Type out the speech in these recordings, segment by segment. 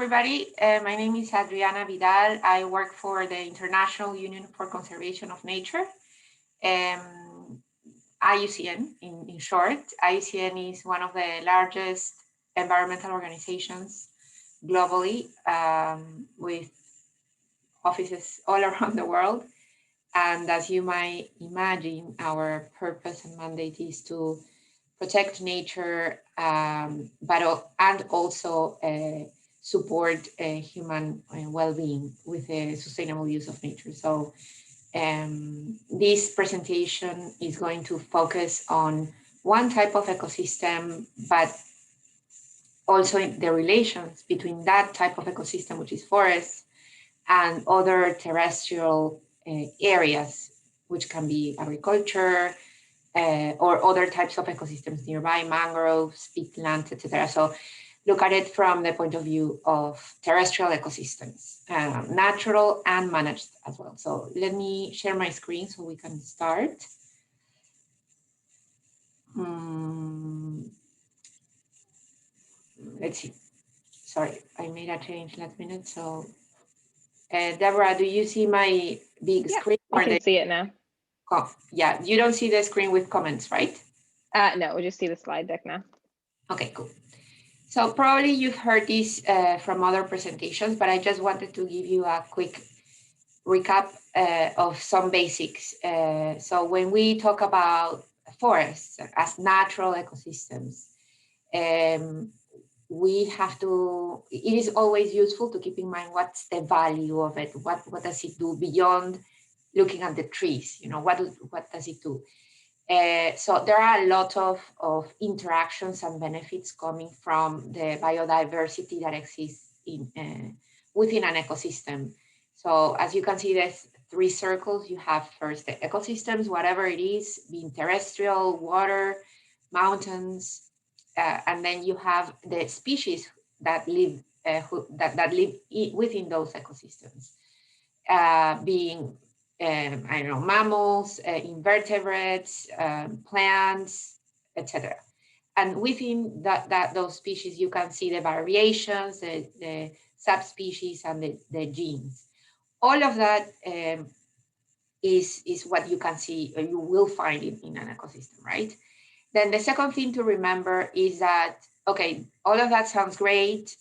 everybody. My name is Adriana Vidal. I work for the International Union for Conservation of Nature, IUCN in short. IUCN is one of the largest environmental organizations globally, with offices all around the world. And as you might imagine, our purpose and mandate is to protect nature, and also support human well-being with the sustainable use of nature. So this presentation is going to focus on one type of ecosystem, but also the relations between that type of ecosystem, which is forests, and other terrestrial areas, which can be agriculture, or other types of ecosystems nearby, mangroves, peatlands, etc. So look at it from the point of view of terrestrial ecosystems, natural and managed as well. So let me share my screen so we can start. Let's see. Sorry, I made a change last minute. So Deborah, do you see my big screen? I can see it now. Oh, yeah, you don't see the screen with comments, right? No, we just see the slide deck now. Okay, cool. So probably you've heard this from other presentations, but I just wanted to give you a quick recap of some basics. So when we talk about forests as natural ecosystems, we have to, it is always useful to keep in mind what's the value of it, what does it do beyond looking at the trees, you know, what does it do? So there are a lot of interactions and benefits coming from the biodiversity that exists within an ecosystem. So as you can see, there's 3 circles. You have first the ecosystems, whatever it is, being terrestrial, water, mountains, and then you have the species that live within those ecosystems, being I don't know, mammals, invertebrates, plants, etc. And within those species, you can see the variations, the subspecies, and the genes. All of that is what you can see, or you will find in an ecosystem, right? Then the second thing to remember is that, okay, all of that sounds great.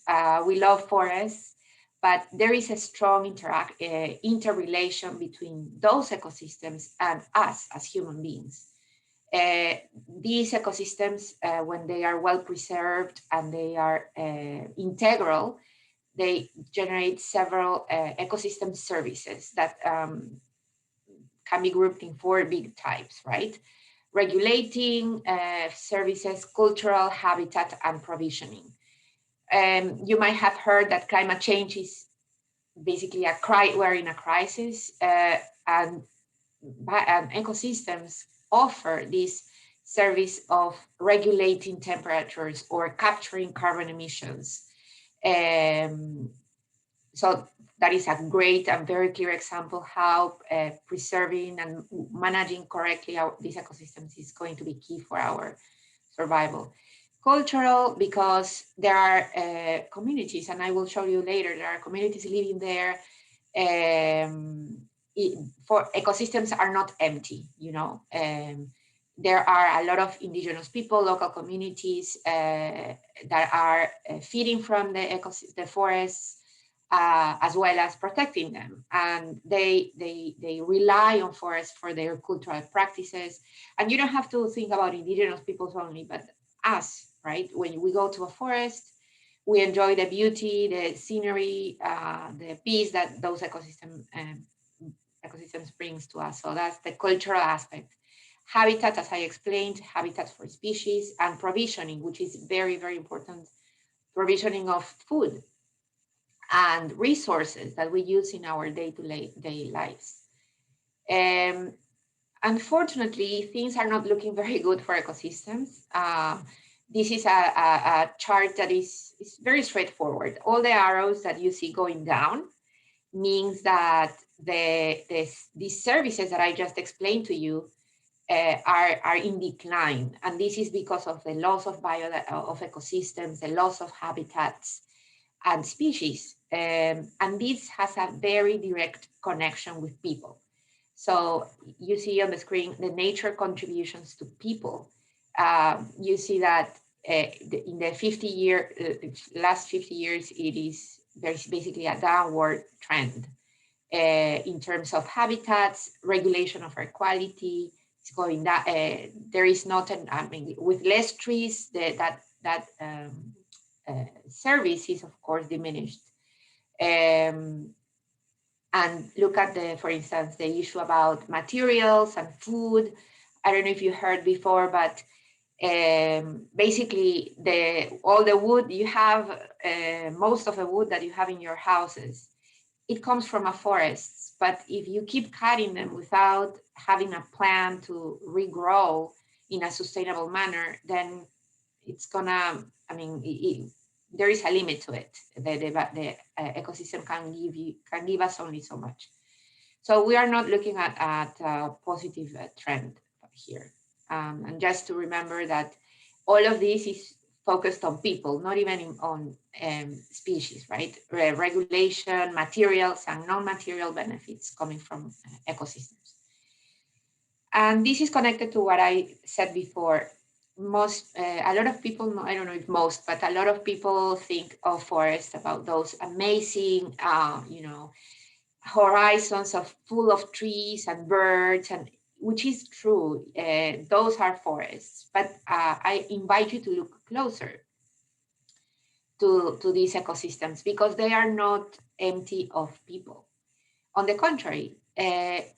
We love forests, but there is a strong interrelation between those ecosystems and us as human beings. These ecosystems, when they are well preserved and they are integral, they generate several ecosystem services that can be grouped in 4 big types, right? Regulating services, cultural, habitat, and provisioning. You might have heard that climate change is basically we're in a crisis, and ecosystems offer this service of regulating temperatures or capturing carbon emissions. So that is a great and very clear example how preserving and managing correctly these ecosystems is going to be key for our survival. Cultural, because there are communities, and I will show you later, there are communities living there. For ecosystems are not empty, you know. There are a lot of indigenous people, local communities that are feeding from the forests, as well as protecting them. And they rely on forests for their cultural practices. And you don't have to think about indigenous peoples only, but us, right? When we go to a forest, we enjoy the beauty, the scenery, the peace that those ecosystems brings to us. So that's the cultural aspect. Habitat, as I explained, habitat for species, and provisioning, which is very, very important. Provisioning of food and resources that we use in our day-to-day lives. Unfortunately, things are not looking very good for ecosystems. This is a chart that is very straightforward. All the arrows that you see going down means that these services that I just explained to you are in decline. And this is because of the loss of ecosystems, the loss of habitats, and species. And this has a very direct connection with people. So you see on the screen the nature contributions to people. You see that in the last 50 years, there's basically a downward trend in terms of habitats, regulation of air quality. It's going that there is not an, I mean, with less trees, service is of course diminished. And look at for instance, the issue about materials and food. I don't know if you heard before, but basically all the wood you have, most of the wood that you have in your houses, it comes from a forest. But if you keep cutting them without having a plan to regrow in a sustainable manner, then it's gonna, I mean, there is a limit to it. The ecosystem can give us only so much. So we are not looking at a positive trend here. And just to remember that all of this is focused on people, not even on species, right? Regulation, materials, and non-material benefits coming from ecosystems. And this is connected to what I said before. A lot of people, I don't know if most, but a lot of people think of forests about those amazing, horizons full of trees and birds, and which is true. Those are forests, but I invite you to look closer to these ecosystems because they are not empty of people. On the contrary,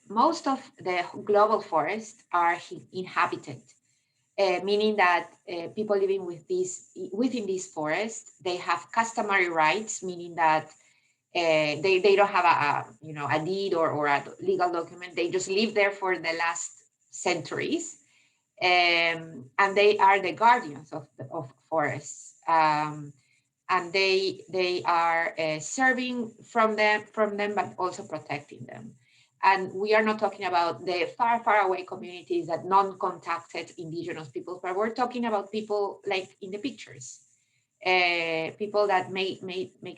most of the global forests are inhabited, meaning that people living within these forests, they have customary rights, meaning that they don't have a deed or a legal document. They just live there for the last centuries, and they are the guardians of forests. And they are serving from them, but also protecting them. And we are not talking about the far away communities that non-contacted indigenous peoples, but we're talking about people like in the pictures, people that make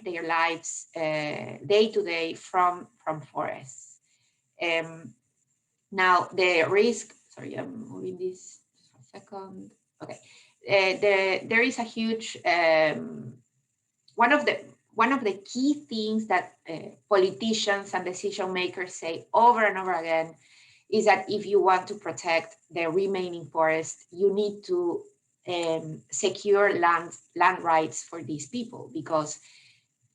their lives day to day from forests. Now the risk, sorry, I'm moving this for a second. Okay, there is a huge, one of the key things that politicians and decision makers say over and over again is that if you want to protect the remaining forest, you need to secure land rights for these people, because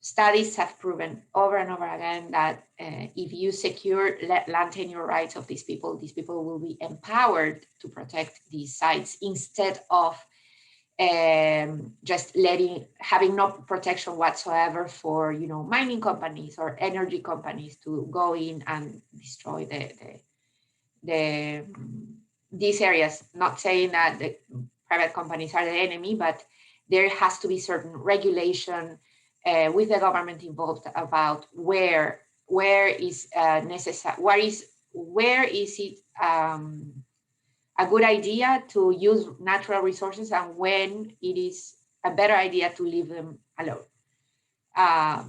studies have proven over and over again that if you secure land tenure rights of these people will be empowered to protect these sites instead of just having no protection whatsoever for mining companies or energy companies to go in and destroy these areas. Not saying that the private companies are the enemy, but there has to be certain regulation with the government involved about where is necessary, where is it a good idea to use natural resources and when it is a better idea to leave them alone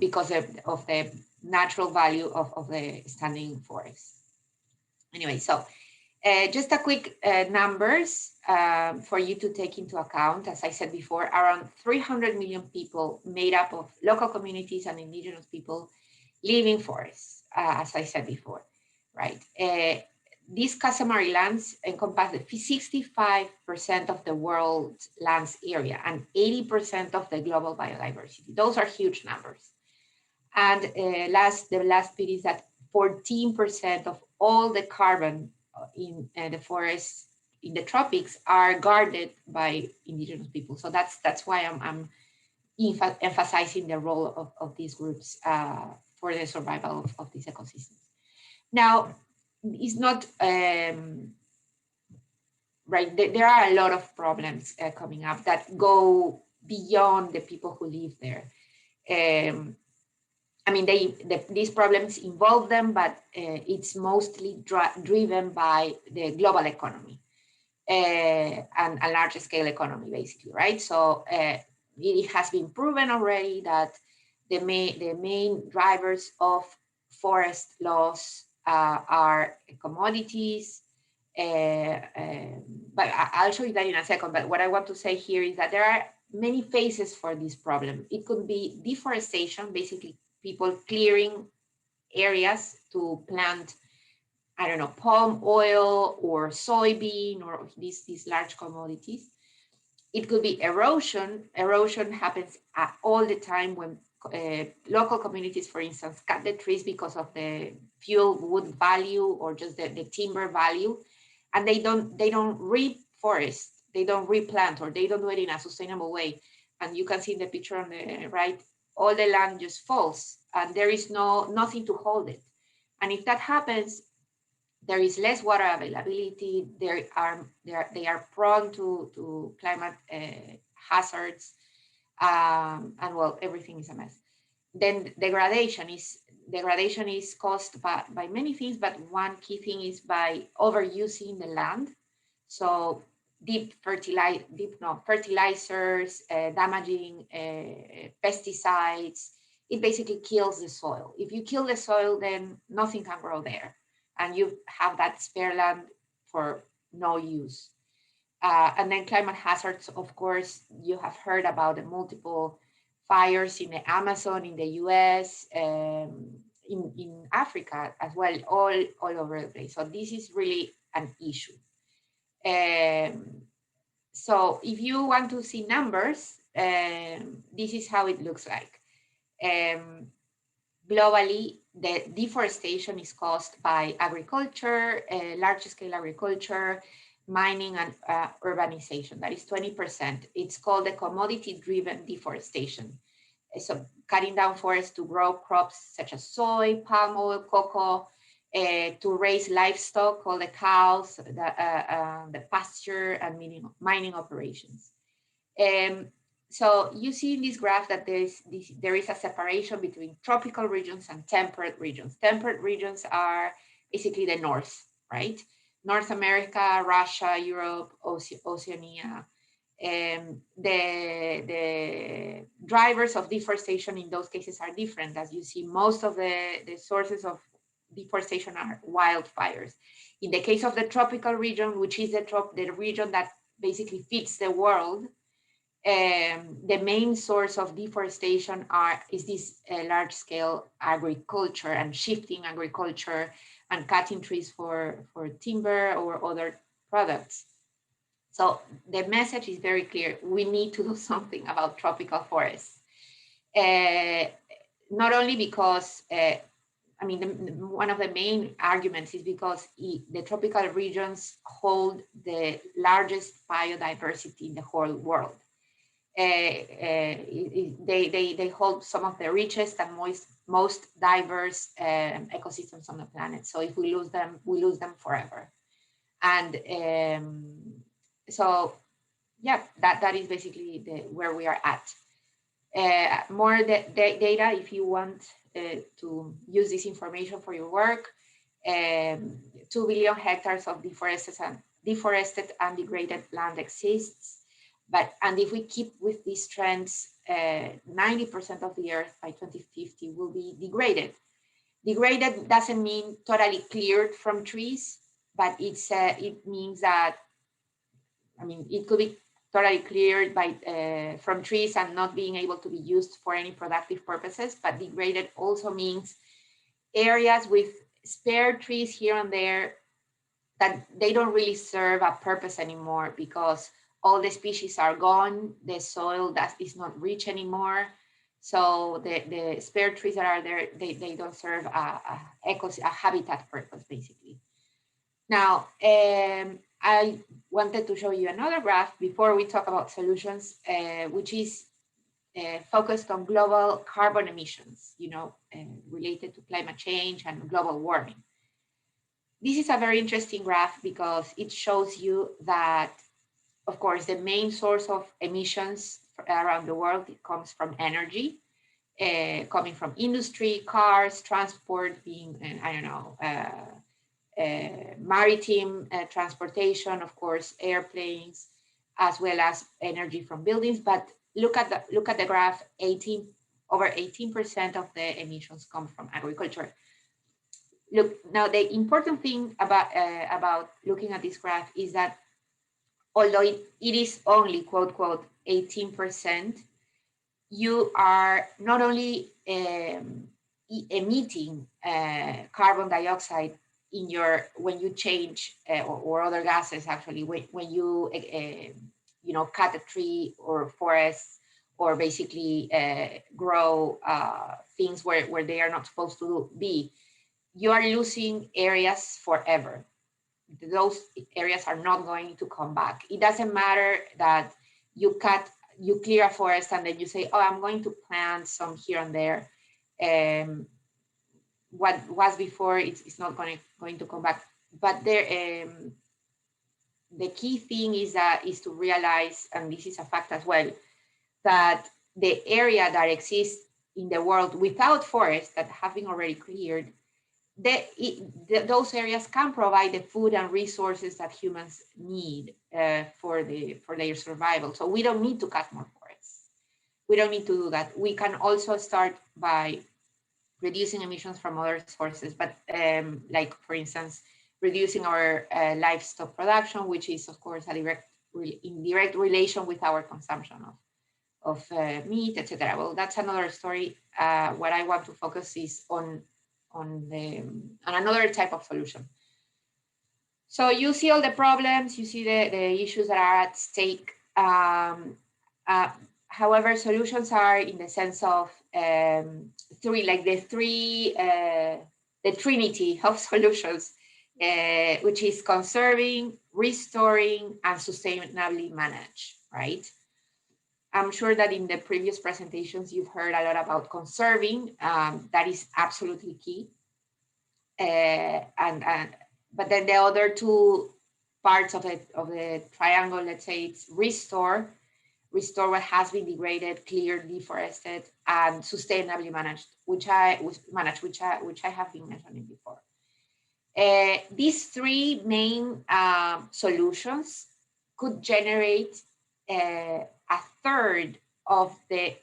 because of the natural value of the standing forest. Anyway, so just a quick numbers for you to take into account. As I said before, around 300 million people made up of local communities and indigenous people live in forests, as I said before, right? These customary lands encompass 65% of the world's lands area and 80% of the global biodiversity. Those are huge numbers. And the last bit is that 14% of all the carbon in the forests in the tropics are guarded by indigenous people. So that's why I'm emphasizing the role of these groups for the survival of these ecosystems. Now, it's not right. There are a lot of problems coming up that go beyond the people who live there. I mean, these problems involve them, but it's mostly driven by the global economy and a large scale economy, basically, right? So it has been proven already that the main drivers of forest loss are commodities, but I'll show you that in a second. But what I want to say here is that there are many phases for this problem. It could be deforestation, basically people clearing areas to plant, I don't know, palm oil or soybean or these large commodities. It could be erosion. Erosion happens all the time when local communities, for instance, cut the trees because of the fuel wood value or just the timber value, and they don't reforest, they don't replant, or they don't do it in a sustainable way. And you can see in the picture on the right, all the land just falls, and there is nothing to hold it. And if that happens, there is less water availability. They are prone to climate hazards, and well, everything is a mess. Then degradation is caused by many things, but one key thing is by overusing the land. So fertilizers, damaging pesticides. It basically kills the soil. If you kill the soil, then nothing can grow there, and you have that spare land for no use. And then climate hazards, of course, you have heard about the multiple fires in the Amazon, in the US, in Africa as well, all over the place. So this is really an issue. So if you want to see numbers, this is how it looks like. Globally, the deforestation is caused by agriculture, large-scale agriculture, mining, and urbanization. That is 20%. It's called the commodity-driven deforestation. So cutting down forests to grow crops such as soy, palm oil, cocoa, to raise livestock, called the cows, the pasture, and mining operations. So you see in this graph that there is a separation between tropical regions and temperate regions. Temperate regions are basically the north, right? North America, Russia, Europe, Oceania. The drivers of deforestation in those cases are different. As you see, most of the sources of deforestation are wildfires. In the case of the tropical region, which is the region that basically feeds the world, the main source of deforestation is this large-scale agriculture and shifting agriculture and cutting trees for timber or other products. So the message is very clear. We need to do something about tropical forests. Not only because, one of the main arguments is because the tropical regions hold the largest biodiversity in the whole world. They hold some of the richest and most diverse ecosystems on the planet. So if we lose them forever. And so, yeah, that is basically where we are at. More data if you want to use this information for your work. 2 billion hectares of deforested and degraded land exists. And if we keep with these trends, 90% of the earth by 2050 will be degraded. Degraded doesn't mean totally cleared from trees, but it means that, it could be totally cleared from trees and not being able to be used for any productive purposes. But degraded also means areas with spare trees here and there that they don't really serve a purpose anymore because all the species are gone, the soil is not rich anymore. So the spare trees that are there, they don't serve a habitat purpose, basically. Now, I wanted to show you another graph before we talk about solutions, which is focused on global carbon emissions, related to climate change and global warming. This is a very interesting graph because it shows you that, of course, the main source of emissions around the world, it comes from energy, coming from industry, cars, transport, being, maritime transportation, of course, airplanes, as well as energy from buildings. But look at the graph. over 18% of the emissions come from agriculture. Look, now the important thing about looking at this graph is that although it is only, quote, quote, 18%, you are not only emitting carbon dioxide in your, when you change, or other gases actually, when you, you know, cut a tree or forest, or basically grow things where they are not supposed to be, you are losing areas forever. Those areas are not going to come back. It doesn't matter that you clear a forest and then you say, oh, I'm going to plant some here and there. What was before, it's not going to come back. But there, the key thing is to realize, and this is a fact as well, that the area that exists in the world without forests that have been already cleared, those areas can provide the food and resources that humans need for their survival. So we don't need to cut more forests. We don't need to do that. We can also start by reducing emissions from other sources, but like, for instance, reducing our livestock production, which is, of course, in direct relation with our consumption of meat, etc. Well, that's another story. What I want to focus is on another type of solution. So you see all the problems, you see the issues that are at stake. However, solutions are in the sense of the trinity of solutions, which is conserving, restoring, and sustainably manage, right? I'm sure that in the previous presentations, you've heard a lot about conserving. That is absolutely key. But then the other two parts of the triangle, let's say, it's restore what has been degraded, cleared, deforested, and sustainably managed, which I have been mentioning before. These three main solutions could generate a third of the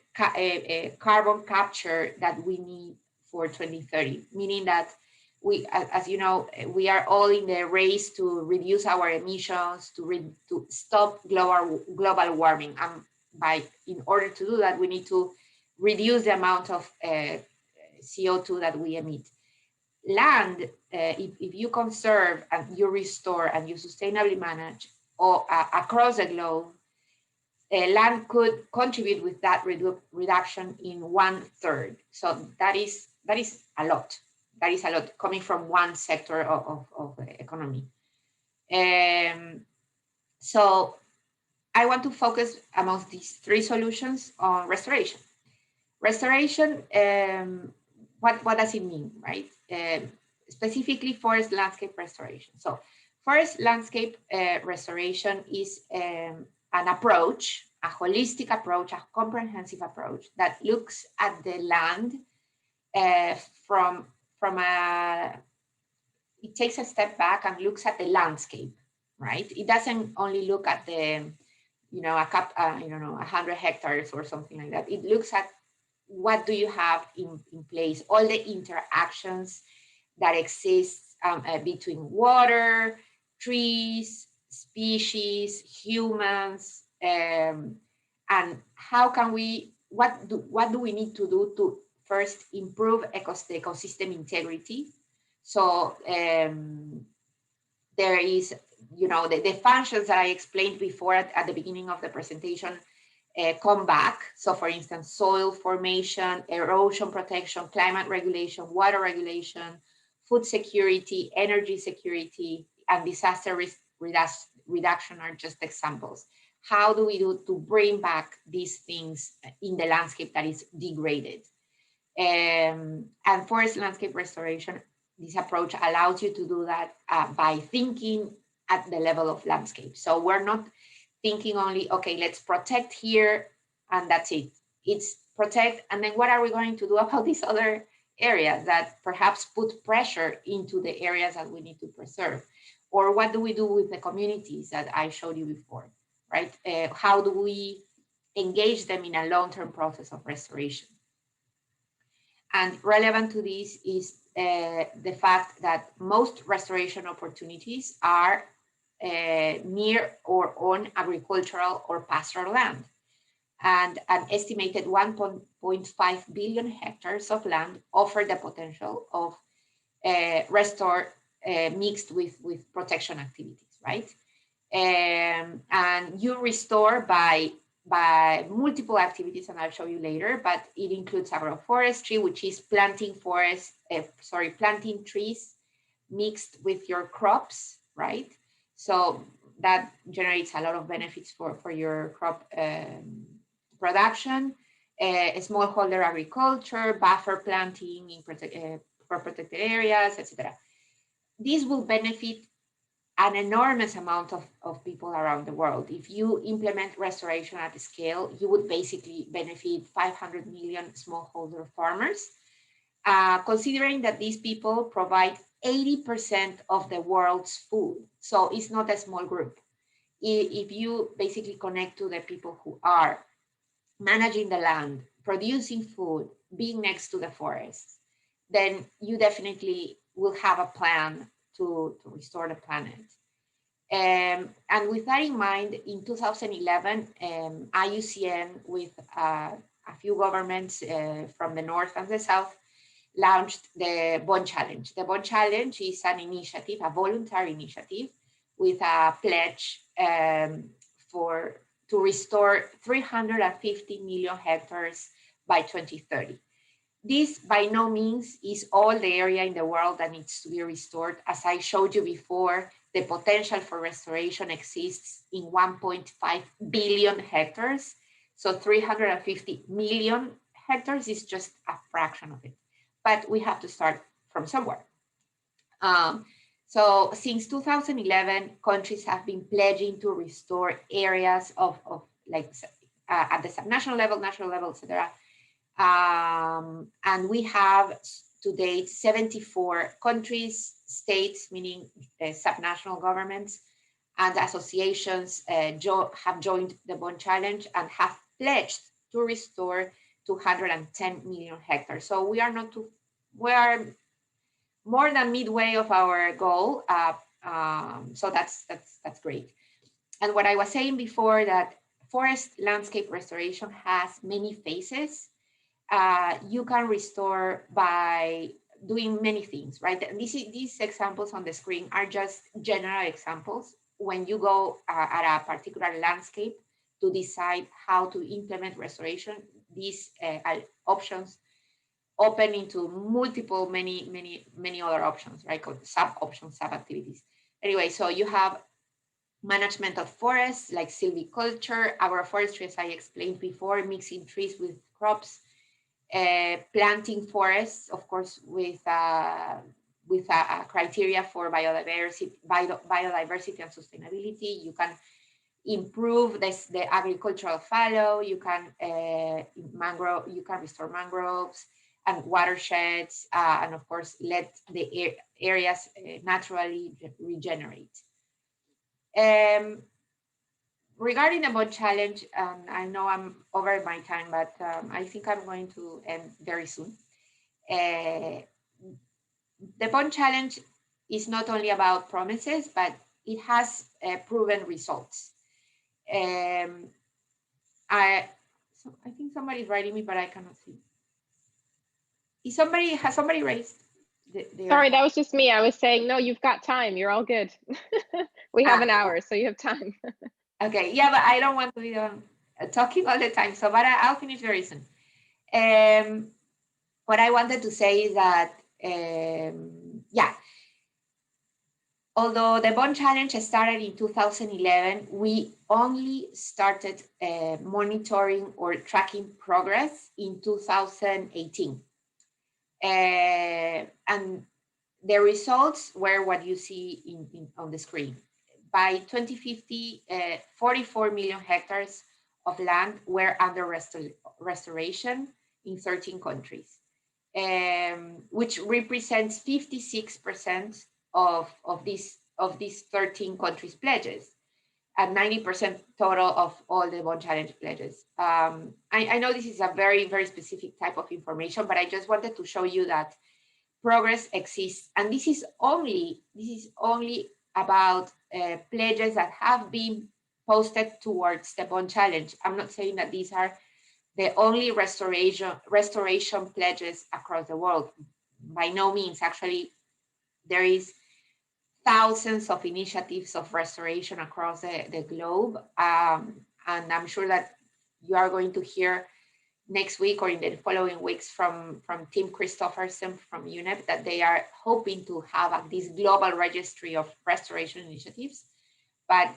carbon capture that we need for 2030, meaning that we, as you know, we are all in the race to reduce our emissions, to stop global warming. And in order to do that, we need to reduce the amount of CO2 that we emit. Land, if you conserve and you restore and you sustainably manage across the globe, land could contribute with that reduction in 1/3. So that is a lot. That is a lot coming from one sector of the economy. So I want to focus amongst these three solutions on restoration. Restoration, what does it mean, right? Specifically forest landscape restoration. So forest landscape restoration is an approach, a holistic approach, a comprehensive approach that looks at the land it takes a step back and looks at the landscape, right? It doesn't only look at the, 100 hectares or something like that. It looks at what do you have in place, all the interactions that exist between water, trees, species, humans, and how can what do we need to do to first improve ecosystem integrity? So there is, the functions that I explained before at the beginning of the presentation come back. So for instance, soil formation, erosion protection, climate regulation, water regulation, food security, energy security, and disaster risk reduction are just examples. How do we do to bring back these things in the landscape that is degraded? And forest landscape restoration, this approach allows you to do that by thinking at the level of landscape. So we're not thinking only, okay, let's protect here and that's it. It's protect, and then what are we going to do about these other areas that perhaps put pressure into the areas that we need to preserve? Or what do we do with the communities that I showed you before, right? How do we engage them in a long-term process of restoration? And relevant to this is the fact that most restoration opportunities are near or on agricultural or pastoral land. And an estimated 1.5 billion hectares of land offer the potential of restore mixed with protection activities, right? And you restore by multiple activities, and I'll show you later, but it includes agroforestry, which is planting planting trees mixed with your crops, right? So that generates a lot of benefits for your crop production, smallholder agriculture, buffer planting in for protected areas, etc. This will benefit an enormous amount of people around the world. If you implement restoration at scale, you would basically benefit 500 million smallholder farmers, considering that these people provide 80% of the world's food. So it's not a small group. If you basically connect to the people who are managing the land, producing food, being next to the forests, then you definitely will have a plan to restore the planet. And with that in mind, in 2011, IUCN with a few governments from the north and the south launched the Bonn Challenge. The Bonn Challenge is an initiative, a voluntary initiative with a pledge to restore 350 million hectares by 2030. This by no means is all the area in the world that needs to be restored. As I showed you before, the potential for restoration exists in 1.5 billion hectares. So 350 million hectares is just a fraction of it. But we have to start from somewhere. So since 2011, countries have been pledging to restore areas of like at the subnational level, national level, etc. And we have to date 74 countries, states, meaning subnational governments, and associations have joined the Bonn Challenge and have pledged to restore 210 million hectares. So we are more than midway of our goal. So that's great. And what I was saying before, that forest landscape restoration has many phases. You can restore by doing many things, right? These examples on the screen are just general examples. When you go at a particular landscape to decide how to implement restoration, these options open into multiple, many other options, right? Called sub-options, sub-activities. Anyway, so you have management of forests like silviculture, agroforestry, as I explained before, mixing trees with crops, planting forests, of course, with a criteria for biodiversity and sustainability. You can improve the agricultural fallow. You can restore mangroves and watersheds, and of course, let the areas naturally regenerate. Regarding the Bonn Challenge, I know I'm over my time, but I think I'm going to end very soon. The Bonn Challenge is not only about promises, but it has proven results. I think somebody's writing me, but I cannot see. Has somebody raised? Sorry, that was just me. I was saying, no, you've got time. You're all good. We have an hour, so you have time. Okay, yeah, but I don't want to be talking all the time, so but I'll finish very soon. What I wanted to say is that, yeah, although the Bonn Challenge started in 2011, we only started monitoring or tracking progress in 2018. And the results were what you see on the screen. By 2050, 44 million hectares of land were under restoration in 13 countries, which represents 56% of these 13 countries' pledges. and 90% total of all the Bonn Challenge pledges. I know this is a very, very specific type of information, but I just wanted to show you that progress exists. And this is only about pledges that have been posted towards the Bonn Challenge. I'm not saying that these are the only restoration pledges across the world. By no means, actually, there is thousands of initiatives of restoration across the globe. And I'm sure that you are going to hear next week or in the following weeks from Tim Christopherson from UNEP that they are hoping to have this global registry of restoration initiatives. But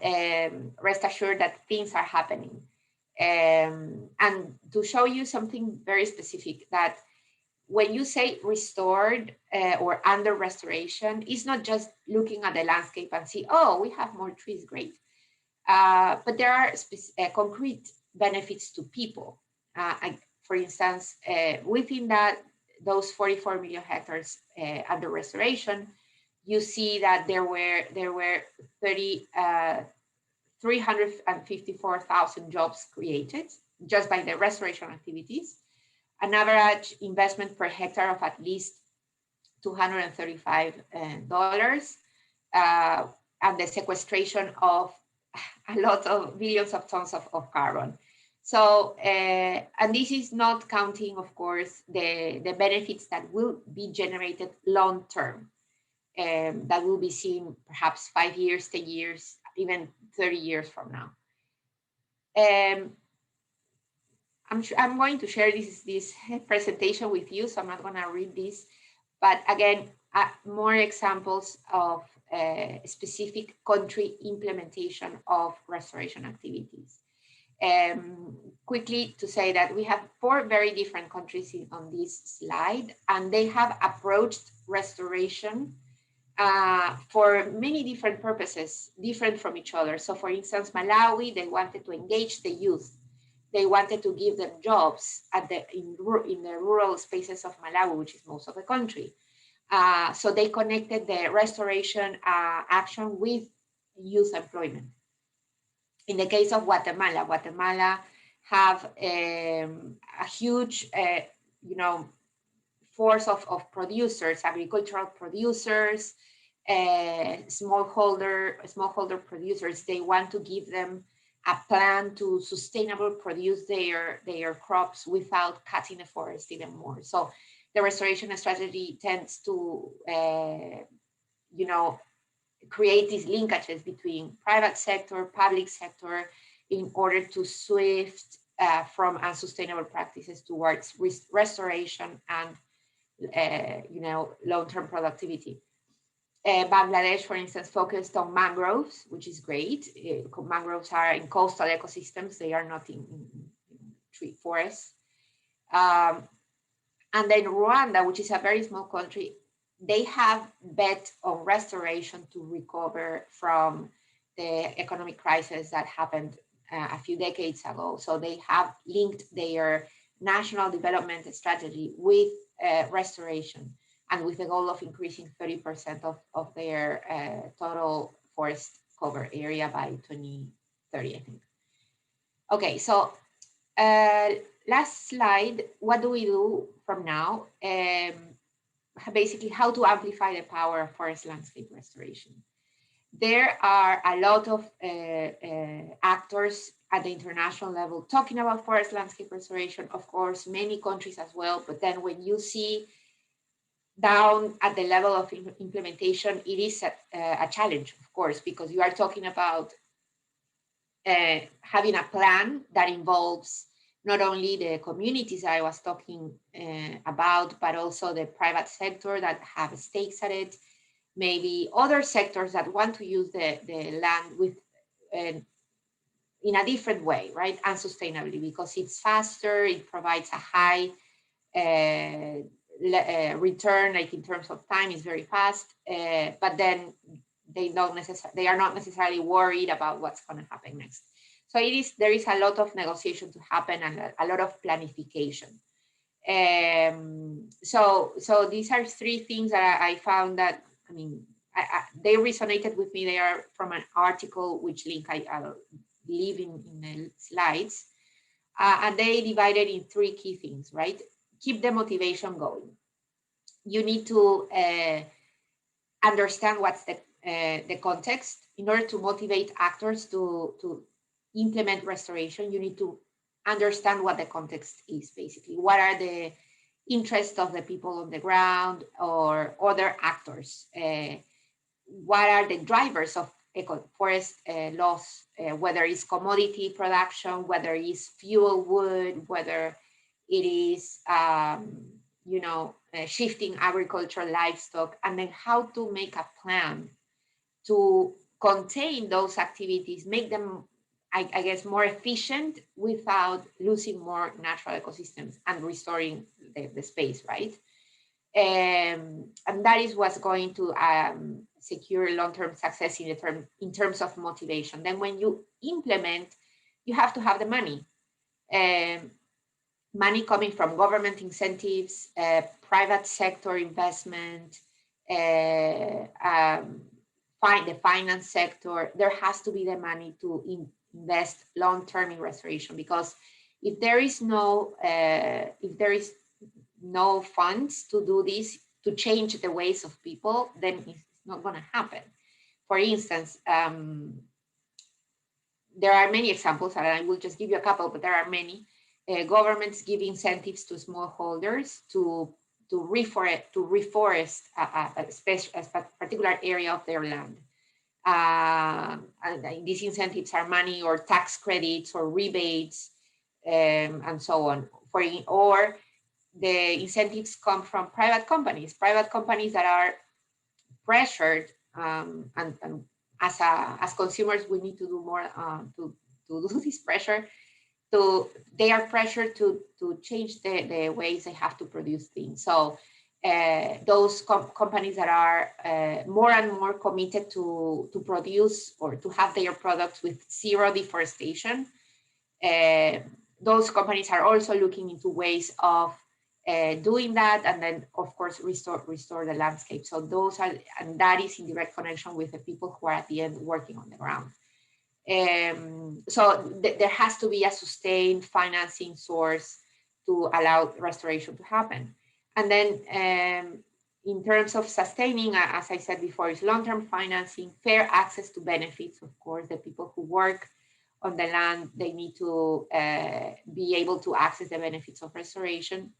rest assured that things are happening. And to show you something very specific, that when you say restored or under restoration, it's not just looking at the landscape and see, oh, we have more trees, great. But there are concrete benefits to people. For instance, within those 44 million hectares under restoration, you see that there were 354,000 jobs created just by the restoration activities. An average investment per hectare of at least $235, and the sequestration of a lot of billions of tons of carbon. So, and this is not counting, of course, the benefits that will be generated long term, that will be seen perhaps 5 years, 10 years, even 30 years from now. I'm going to share this presentation with you, so I'm not going to read this. But again, more examples of specific country implementation of restoration activities. Quickly to say that we have 4 very different countries on this slide, and they have approached restoration for many different purposes, different from each other. So for instance, Malawi, they wanted to engage the youth. They wanted to give them jobs in the rural spaces of Malawi, which is most of the country. So they connected the restoration action with youth employment. In the case of Guatemala have a huge, force of producers, agricultural producers, smallholder producers. They want to give them a plan to sustainably produce their crops without cutting the forest even more. So the restoration strategy tends to, create these linkages between private sector, public sector, in order to shift from unsustainable practices towards restoration and, long-term productivity. Bangladesh, for instance, focused on mangroves, which is great. Mangroves are in coastal ecosystems. They are not in tree forests. And then Rwanda, which is a very small country, they have bet on restoration to recover from the economic crisis that happened a few decades ago. So they have linked their national development strategy with restoration, and with the goal of increasing 30% of their total forest cover area by 2030, I think. Okay, so last slide, what do we do from now? Basically, how to amplify the power of forest landscape restoration. There are a lot of actors at the international level talking about forest landscape restoration, of course, many countries as well, but then when you see down at the level of implementation, it is a challenge, of course, because you are talking about having a plan that involves not only the communities I was talking about, but also the private sector that have stakes at it, maybe other sectors that want to use the land with in a different way, right? And sustainably, because it's faster, it provides a high return, like in terms of time, is very fast, but then they are not necessarily worried about what's going to happen next. So there is a lot of negotiation to happen and a lot of planification. So these are 3 things that I found that, they resonated with me. They are from an article, which link I'll leave in the slides. And they divided in 3 key things, right? Keep the motivation going. You need to understand what's the context. In order to motivate actors to implement restoration, you need to understand what the context is, basically. What are the interests of the people on the ground or other actors? What are the drivers of forest loss, whether it's commodity production, whether it's fuel wood, whether it is, you know, shifting agricultural livestock, and then how to make a plan to contain those activities, make them, I guess, more efficient without losing more natural ecosystems and restoring the space, right? And that is what's going to secure long-term success in terms of motivation. Then when you implement, you have to have the money. Money coming from government incentives, private sector investment, the finance sector. There has to be the money to invest long-term in restoration, because if there is no funds to do this, to change the ways of people, then it's not going to happen. For instance, there are many examples, and I will just give you a couple, but there are many. Governments give incentives to smallholders to reforest a particular area of their land. And these incentives are money or tax credits or rebates, and so on. Or the incentives come from private companies that are pressured, and as consumers, we need to do more to do this pressure. They are pressured to change the ways they have to produce things. So those companies that are more and more committed to produce or to have their products with zero deforestation, those companies are also looking into ways of doing that, and then of course restore the landscape. So that is in direct connection with the people who are at the end working on the ground. So there has to be a sustained financing source to allow restoration to happen. And then in terms of sustaining, as I said before, is long-term financing, fair access to benefits. Of course, the people who work on the land, they need to be able to access the benefits of restoration.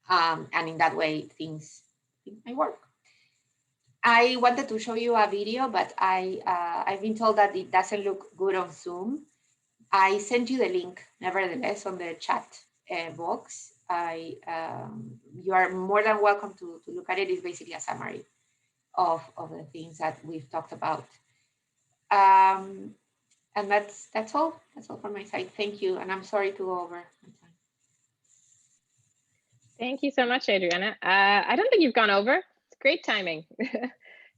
And in that way, things may work. I wanted to show you a video, but I've been told that it doesn't look good on Zoom. I sent you the link, nevertheless, on the chat box. You are more than welcome to look at it. It's basically a summary of the things that we've talked about. And that's all. That's all from my side. Thank you, and I'm sorry to go over my time. Thank you so much, Adriana. I don't think you've gone over. It's great timing.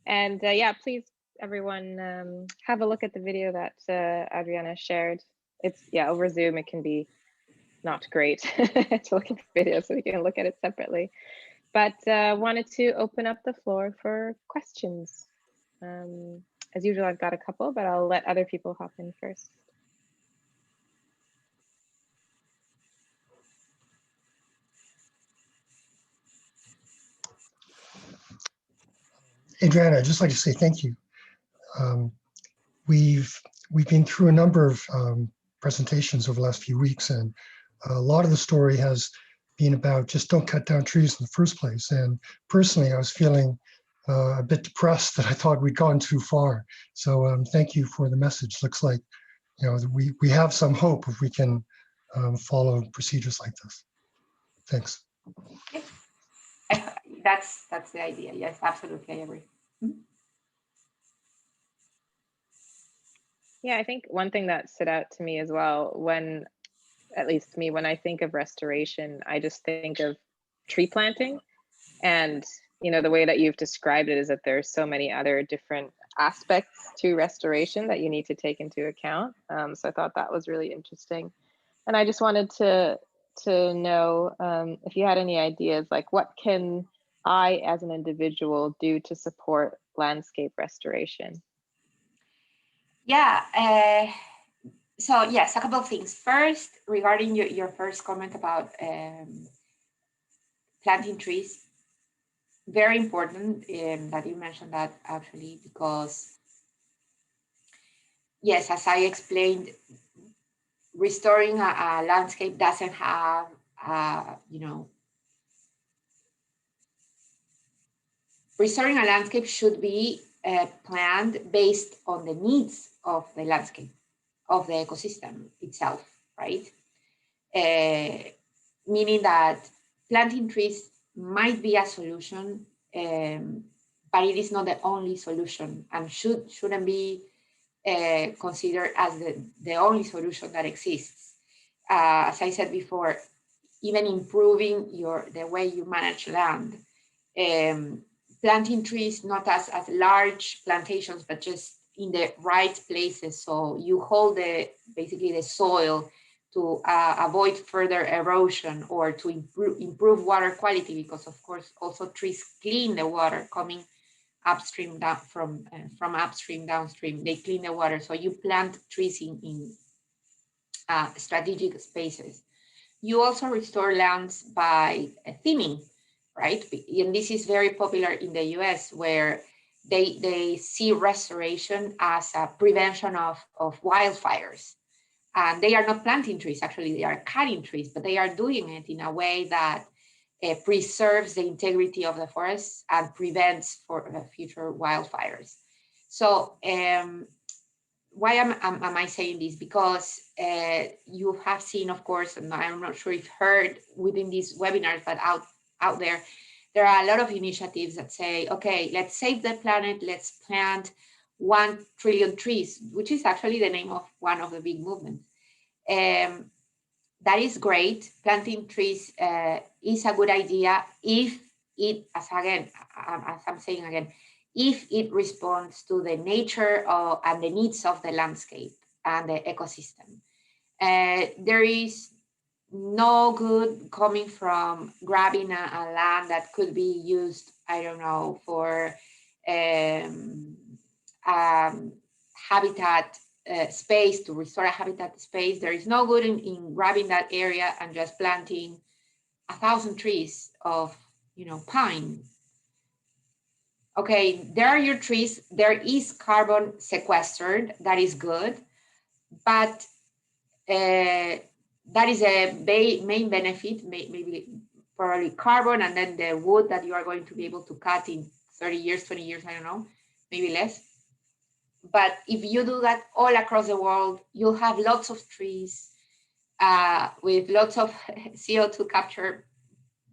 And yeah, please, everyone, have a look at the video that Adriana shared. It's, yeah, over Zoom, it can be not great to look at the video, so we can look at it separately. But wanted to open up the floor for questions. As usual, I've got a couple, but I'll let other people hop in first. Adriana, I'd just like to say thank you. We've been through a number of presentations over the last few weeks, and a lot of the story has been about just don't cut down trees in the first place. And personally, I was feeling a bit depressed that I thought we'd gone too far. So thank you for the message. Looks like, you know, we have some hope if we can follow procedures like this. Thanks. That's the idea. Yes, absolutely, I agree. Yeah, I think one thing that stood out to me as well, when, at least me, when I think of restoration, I just think of tree planting. And, you know, the way that you've described it is that there's so many other different aspects to restoration that you need to take into account. So I thought that was really interesting. And I just wanted to know if you had any ideas, like what can I, as an individual, do to support landscape restoration? Yeah. So yes, a couple of things. First, regarding your first comment about planting trees, very important that you mentioned that actually, because yes, as I explained, restoring a landscape doesn't have, restoring a landscape should be planned based on the needs of the landscape, of the ecosystem itself, right? Meaning that planting trees might be a solution, but it is not the only solution and shouldn't be considered as the only solution that exists. As I said before, even improving the way you manage land, planting trees not as large plantations, but just in the right places. So you hold basically the soil to avoid further erosion or to improve water quality, because of course also trees clean the water coming upstream down from upstream downstream. They clean the water. So you plant trees in strategic spaces. You also restore lands by thinning, right? And this is very popular in the US, where they see restoration as a prevention of wildfires. And they are not planting trees, actually, they are cutting trees, but they are doing it in a way that preserves the integrity of the forests and prevents for future wildfires. So why am I saying this? Because you have seen, of course, and I'm not sure if you've heard within these webinars, but out there are a lot of initiatives that say, okay, let's save the planet, let's plant 1 trillion trees, which is actually the name of one of the big movements. That is great. Planting trees is a good idea if it, as I'm saying again, if it responds to the nature and the needs of the landscape and the ecosystem. There is no good coming from grabbing a land that could be used, I don't know, for habitat space, to restore a habitat space. There is no good in grabbing that area and just planting 1,000 trees of, pine. Okay, there are your trees. There is carbon sequestered. That is good, but that is a main benefit. Maybe probably carbon, and then the wood that you are going to be able to cut in 30 years, 20 years. I don't know, maybe less. But if you do that all across the world, you'll have lots of trees with lots of CO2 capture.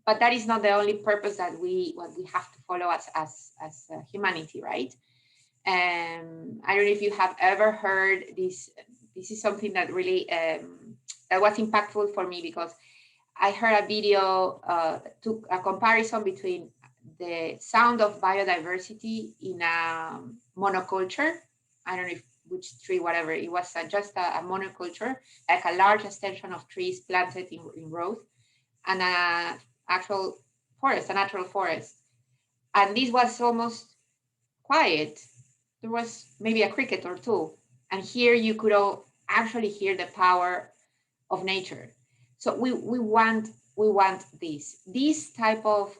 But that is not the only purpose that we have to follow as humanity, right? I don't know if you have ever heard this. This is something that really that was impactful for me, because I heard a video took a comparison between the sound of biodiversity in a monoculture. I don't know which tree, whatever. It was just a monoculture, like a large extension of trees planted in rows, and a actual forest, a natural forest. And this was almost quiet. There was maybe a cricket or two. And here you could all actually hear the power of nature. So we want this type of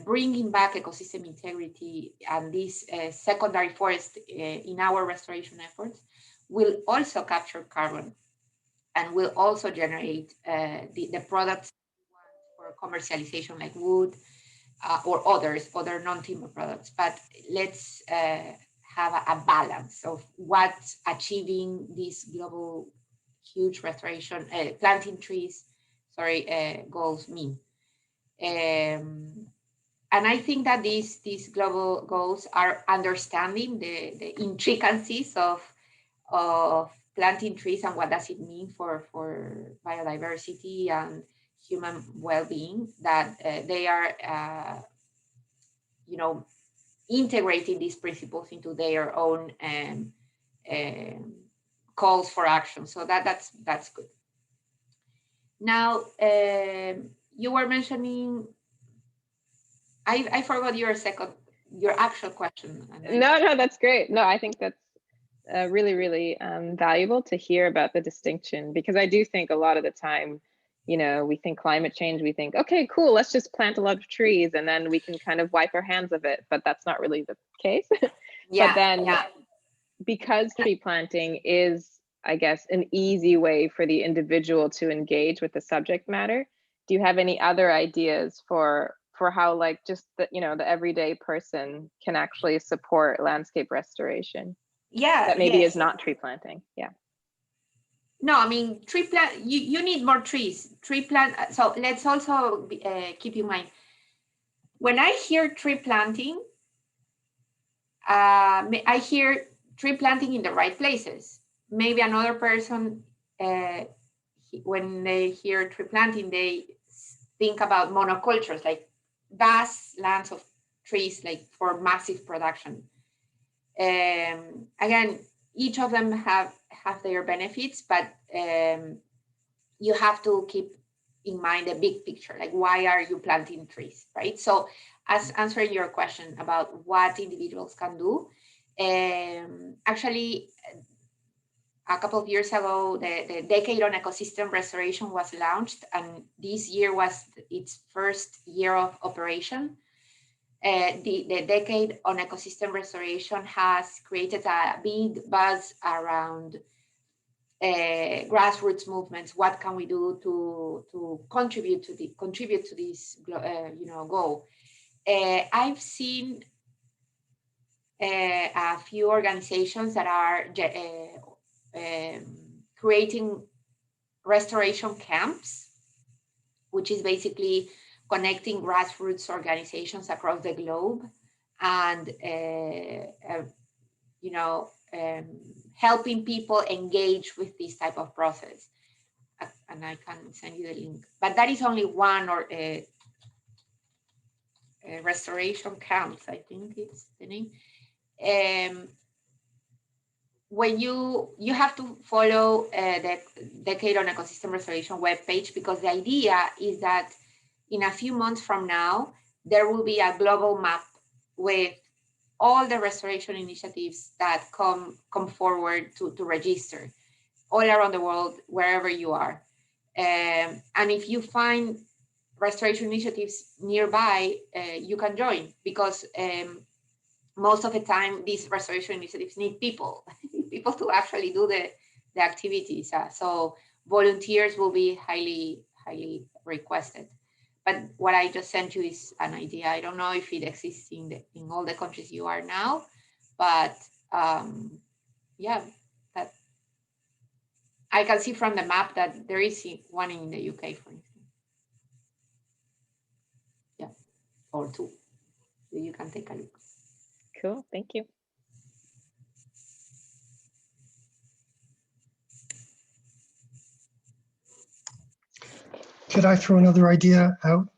bringing back ecosystem integrity, and this secondary forest in our restoration efforts will also capture carbon and will also generate the products for commercialization, like wood or other non-timber products. But let's have a balance of what achieving this global huge restoration, planting trees, goals mean. And I think that these global goals are understanding the intricacies of planting trees and what does it mean for biodiversity and human well-being, that they are integrating these principles into their own calls for action. So that's good. Now, you were mentioning I forgot your actual question. No, that's great. No, I think that's really, really valuable to hear about the distinction, because I do think a lot of the time, you know, we think climate change, we think, okay, cool, let's just plant a lot of trees and then we can kind of wipe our hands of it, but that's not really the case. Yeah, but then because tree planting is, I guess, an easy way for the individual to engage with the subject matter, do you have any other ideas for how, like, just the, you know, the everyday person can actually support landscape restoration? Yeah, that maybe is not tree planting. Yeah. No, I mean, tree plant, you need more trees. Tree plant, so let's also keep in mind, when I hear tree planting, I hear tree planting in the right places. Maybe another person, when they hear tree planting, they think about monocultures, like vast lands of trees, like for massive production. Again, each of them have their benefits, but you have to keep in mind the big picture, like why are you planting trees, right? So as answering your question about what individuals can do, actually, a couple of years ago, the Decade on Ecosystem Restoration was launched, and this year was its first year of operation. The Decade on Ecosystem Restoration has created a big buzz around grassroots movements. What can we do to contribute to this goal? I've seen a few organizations that are creating restoration camps, which is basically connecting grassroots organizations across the globe and helping people engage with this type of process. And I can send you the link, but that is only one, or restoration camps, I think it's the name. When you have to follow the Decade on Ecosystem Restoration webpage, because the idea is that in a few months from now, there will be a global map with all the restoration initiatives that come forward to register all around the world, wherever you are. And if you find restoration initiatives nearby, you can join, because most of the time these restoration initiatives need people to actually do the activities. So volunteers will be highly requested. But what I just sent you is an idea. I don't know if it exists in all the countries you are now, but yeah, that I can see from the map that there is one in the UK, for instance. Yeah, or two. So you can take a look. Cool, thank you. Could I throw another idea out?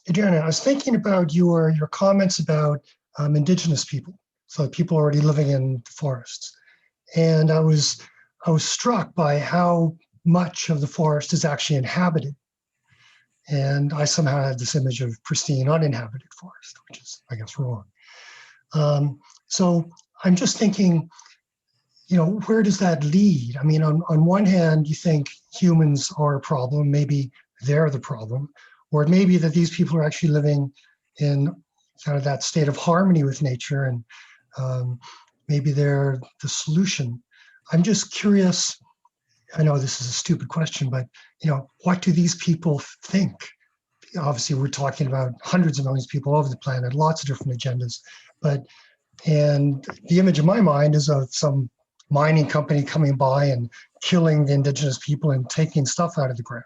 Adriana, I was thinking about your comments about indigenous people, so people already living in the forests. And I was struck by how much of the forest is actually inhabited. And I somehow had this image of pristine, uninhabited forest, which is, I guess, wrong. So I'm just thinking, where does that lead? I mean, on one hand, you think humans are a problem, maybe they're the problem, or it may be that these people are actually living in kind of that state of harmony with nature, and maybe they're the solution. I'm just curious, I know this is a stupid question, but what do these people think? Obviously, we're talking about hundreds of millions of people all over the planet, lots of different agendas, and the image in my mind is of some mining company coming by and killing the indigenous people and taking stuff out of the ground.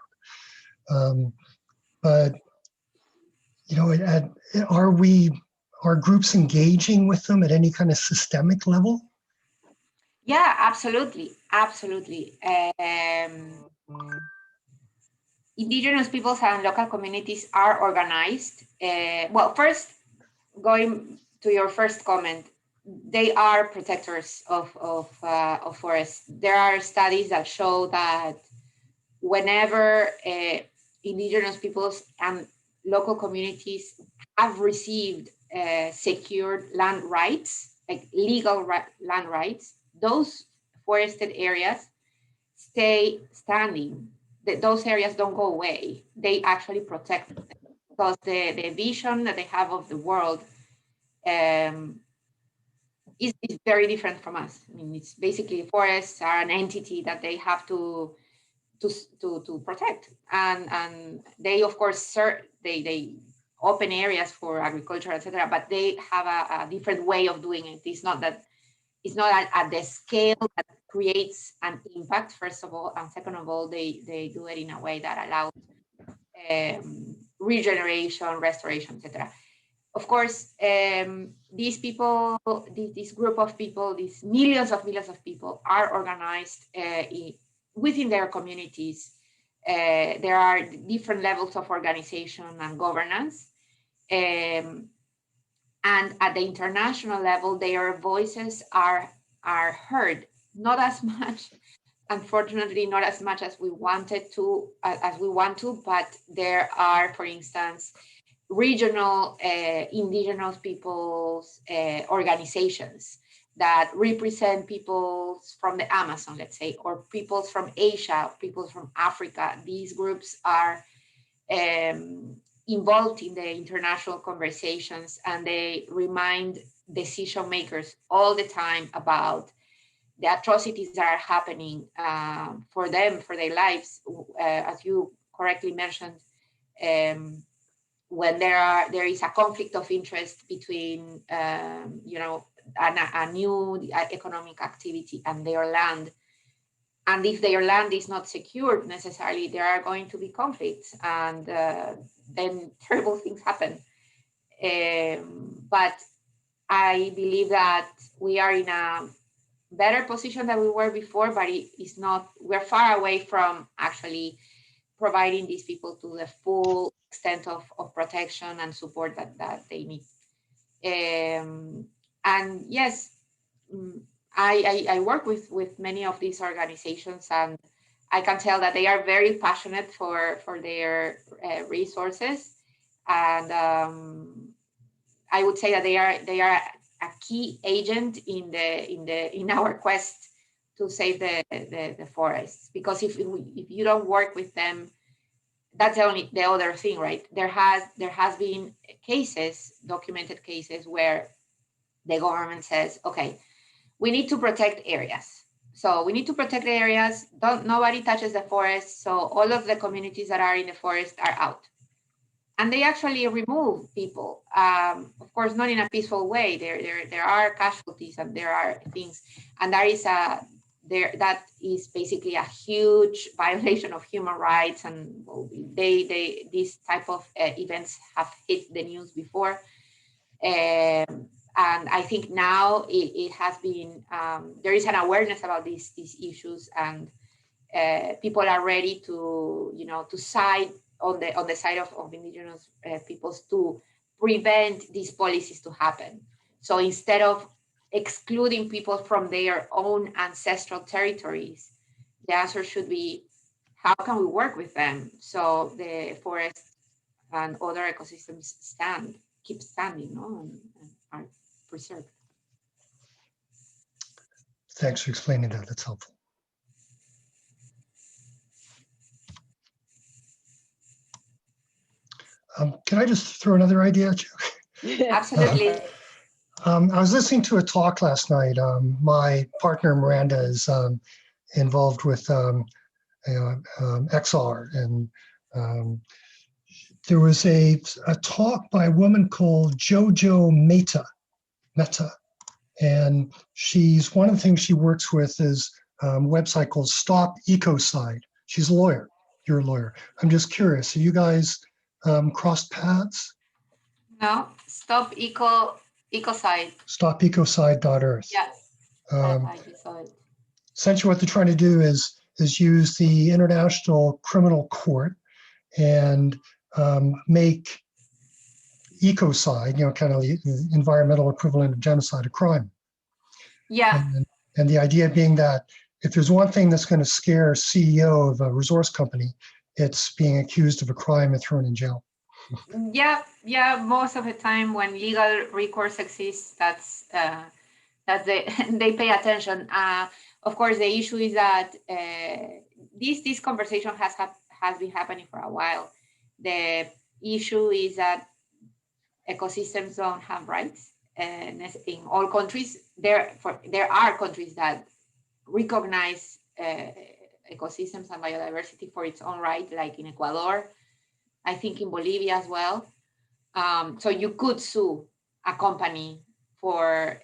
But are groups engaging with them at any kind of systemic level? Yeah, absolutely. Indigenous peoples and local communities are organized. Well, first, going to your first comment, they are protectors of forests. There are studies that show that whenever indigenous peoples and local communities have received secured land rights, like legal land rights, those forested areas stay standing. Those areas don't go away. They actually protect them because the vision that they have of the world is very different from us. I mean, it's basically forests are an entity that they have to protect, and they of course they open areas for agriculture, etc. But they have a different way of doing it. It's not at the scale that creates an impact, first of all, and second of all, they do it in a way that allows regeneration, restoration, etc. Of course, these people, this group of people, these millions of people are organized within their communities. There are different levels of organization and governance. And at the international level, their voices are heard, not as much, unfortunately, not as much as we want to, but there are, for instance, regional indigenous peoples organizations that represent peoples from the Amazon, let's say, or peoples from Asia, peoples from Africa. These groups are involved in the international conversations, and they remind decision makers all the time about the atrocities that are happening for them, for their lives. As you correctly mentioned, when there is a conflict of interest between a new economic activity and their land, and if their land is not secured necessarily, there are going to be conflicts, and then terrible things happen. But I believe that we are in a better position than we were before, but it's not, we're far away from actually providing these people to the full extent of protection and support that they need. And yes, I work with many of these organizations, and I can tell that they are very passionate for their resources, and I would say that they are a key agent in our quest to save the forests. Because if you don't work with them, that's the other thing, right? There has been documented cases where the government says, okay, we need to protect areas. So we need to protect the areas. Nobody touches the forest. So all of the communities that are in the forest are out. And they actually remove people. Of course, not in a peaceful way. There are casualties and there are things. And that is basically a huge violation of human rights. And these type of events have hit the news before. And I think now it has been, there is an awareness about these issues, and people are ready to side on the side of indigenous peoples to prevent these policies to happen. So instead of excluding people from their own ancestral territories, the answer should be, how can we work with them so the forests and other ecosystems keep standing, and are preserved. Thanks for explaining that. That's helpful. Can I just throw another idea at you? Absolutely. I was listening to a talk last night. My partner Miranda is involved with XR, and there was a talk by a woman called Jojo Mehta, and one of the things she works with is a website called Stop Ecocide. She's a lawyer. You're a lawyer. I'm just curious, have you guys crossed paths? No, Stop Ecocide. Stopecocide.earth. Yes, I just saw it. Essentially what they're trying to do is use the International Criminal Court and make ecocide, kind of the environmental equivalent of genocide, a crime. Yeah. And the idea being that if there's one thing that's going to scare a CEO of a resource company, it's being accused of a crime and thrown in jail. Yeah. Most of the time, when legal recourse exists, that's they pay attention. Of course, the issue is that this conversation has been happening for a while. The issue is that ecosystems don't have rights, and in all countries, there are countries that recognize ecosystems and biodiversity for its own right, like in Ecuador, I think in Bolivia as well. So you could sue a company for,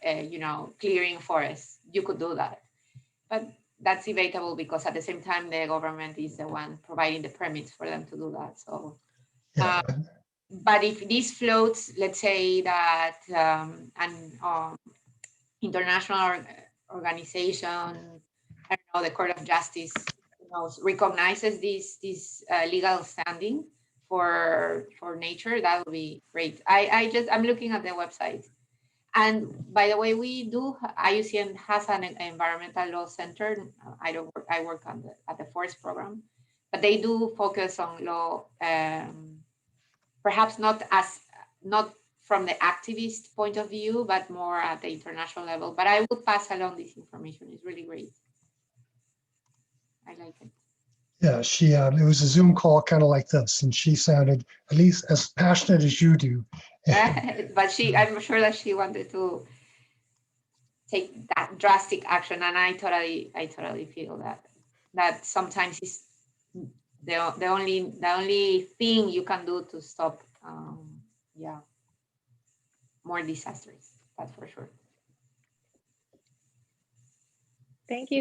clearing forests. You could do that, but that's debatable because at the same time, the government is the one providing the permits for them to do that. So, Yeah. but if this floats, let's say that an international organization, I don't know, the Court of Justice, recognizes this legal standing for nature, that would be great. I'm looking at the website. And by the way, IUCN has an environmental law center. I work at the forest program, but they do focus on law, perhaps not from the activist point of view, but more at the international level. But I will pass along this information. It's really great. I like it. Yeah, she it was a Zoom call kind of like this, and she sounded at least as passionate as you do. But I'm sure that she wanted to take that drastic action, and I totally feel that sometimes is the only thing you can do to stop more disasters. That's for sure. Thank you